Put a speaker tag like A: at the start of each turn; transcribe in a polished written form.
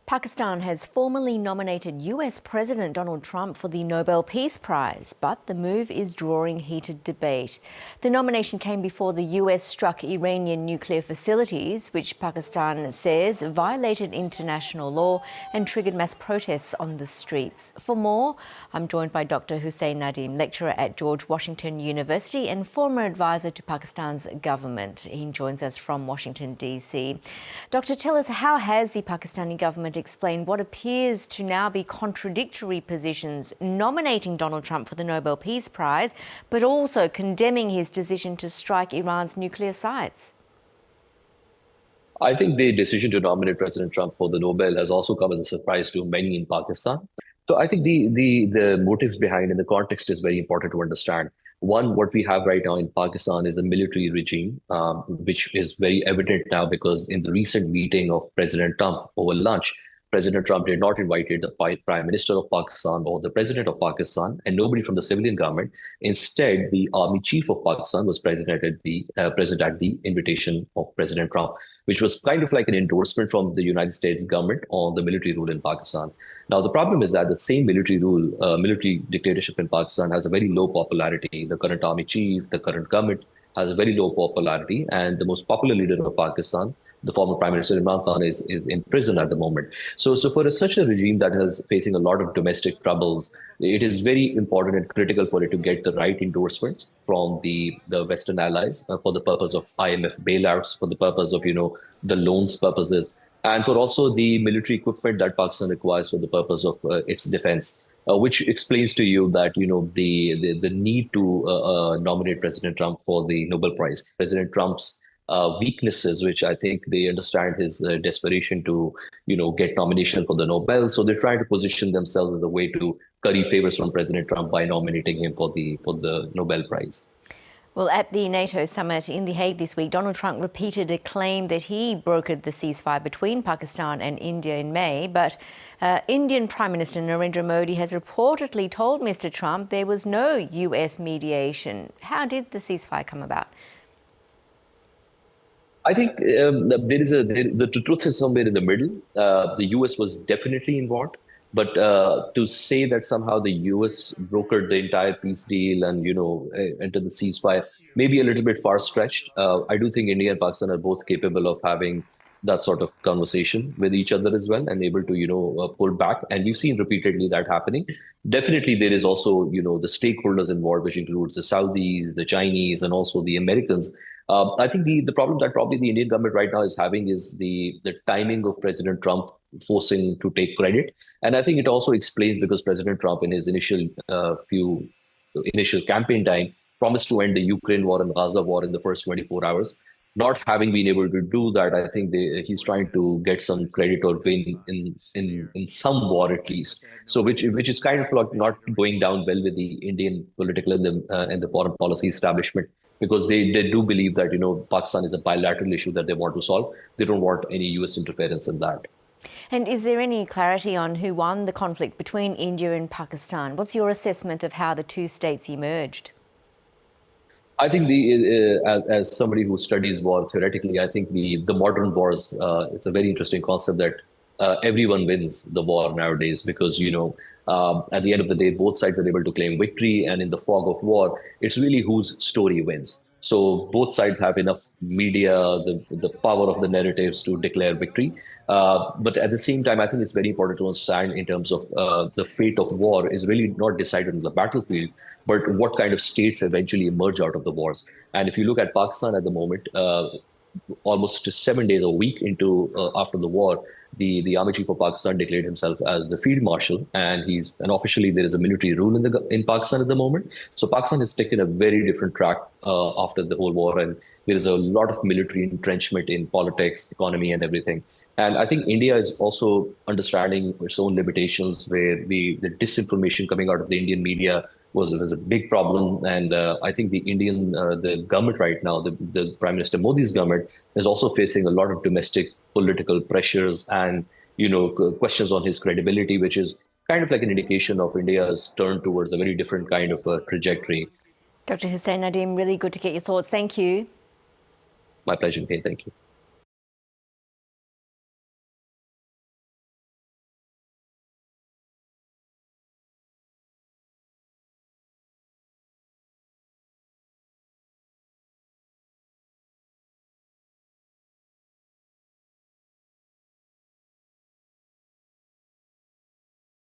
A: Pakistan has formally nominated US President Donald Trump for the Nobel Peace Prize, but the move is drawing heated debate. The nomination came before the US struck Iranian nuclear facilities, which Pakistan says violated international law and triggered mass protests on the streets. For more, I'm joined by Dr Hussain Nadim, lecturer at George Washington University and former advisor to Pakistan's government. He joins us from Washington, D.C. Doctor, tell us, how has the Pakistani government explain what appears to now be contradictory positions, nominating Donald Trump for the Nobel Peace Prize, but also condemning his decision to strike Iran's nuclear sites?
B: I think the decision to nominate President Trump for the Nobel has also come as a surprise to many in Pakistan. So I think the motives behind and the context is very important to understand. One, what we have right now in Pakistan is a military regime, which is very evident now because in the recent meeting of President Trump over lunch, President Trump did not invite the Prime Minister of Pakistan or the President of Pakistan and nobody from the civilian government. Instead, the Army Chief of Pakistan was present at the invitation of President Trump, which was kind of like an endorsement from the United States government on the military rule in Pakistan. Now, the problem is that the same military rule, military dictatorship in Pakistan has a very low popularity. The current Army Chief, the current government has a very low popularity, and the most popular leader of Pakistan, the former Prime Minister Imran Khan, is in prison at the moment. So for such a regime that is facing a lot of domestic troubles, it is very important and critical for it to get the right endorsements from the Western allies for the purpose of IMF bailouts, for the purpose of, the loans purposes, and for also the military equipment that Pakistan requires for the purpose of its defense. Which explains to you that the need to nominate President Trump for the Nobel Prize. President Trump's weaknesses, which I think they understand his desperation to, get nomination for the Nobel. So they're trying to position themselves as a way to curry favors from President Trump by nominating him for the Nobel Prize.
A: Well, at the NATO summit in The Hague this week, Donald Trump repeated a claim that he brokered the ceasefire between Pakistan and India in May. But Indian Prime Minister Narendra Modi has reportedly told Mr. Trump there was no US mediation. How did the ceasefire come about?
B: I think the truth is somewhere in the middle. The US was definitely involved. But to say that somehow the US brokered the entire peace deal and, entered the ceasefire may be a little bit far-stretched. I do think India and Pakistan are both capable of having that sort of conversation with each other as well and able to, pull back. And we've seen repeatedly that happening. Definitely, there is also, the stakeholders involved, which includes the Saudis, the Chinese, and also the Americans. I think the problem that probably the Indian government right now is having is the timing of President Trump forcing to take credit. And I think it also explains because President Trump in his initial campaign time promised to end the Ukraine war and Gaza war in the first 24 hours. Not having been able to do that, I think he's trying to get some credit or win in some war at least. So which is kind of like not going down well with the Indian political and the foreign policy establishment. Because they do believe that, Pakistan is a bilateral issue that they want to solve. They don't want any US interference in that.
A: And is there any clarity on who won the conflict between India and Pakistan? What's your assessment of how the two states emerged?
B: I think as somebody who studies war theoretically, I think the modern wars, it's a very interesting concept that everyone wins the war nowadays because, at the end of the day, both sides are able to claim victory. And in the fog of war, it's really whose story wins. So both sides have enough media, the power of the narratives to declare victory. But at the same time, I think it's very important to understand in terms of the fate of war is really not decided on the battlefield, but what kind of states eventually emerge out of the wars. And if you look at Pakistan at the moment, almost 7 days a week into after the war, the Army Chief of Pakistan declared himself as the Field Marshal, and officially there is a military rule in Pakistan at the moment. So Pakistan has taken a very different track after the whole war, and there is a lot of military entrenchment in politics, economy, and everything. And I think India is also understanding its own limitations, where the disinformation coming out of the Indian media was a big problem. And I think the government right now, the Prime Minister Modi's government, is also facing a lot of domestic political pressures and, questions on his credibility, which is kind of like an indication of India's turn towards a very different kind of trajectory.
A: Dr Hussain Nadim, really good to get your thoughts. Thank you.
B: My pleasure, Kate. Thank you.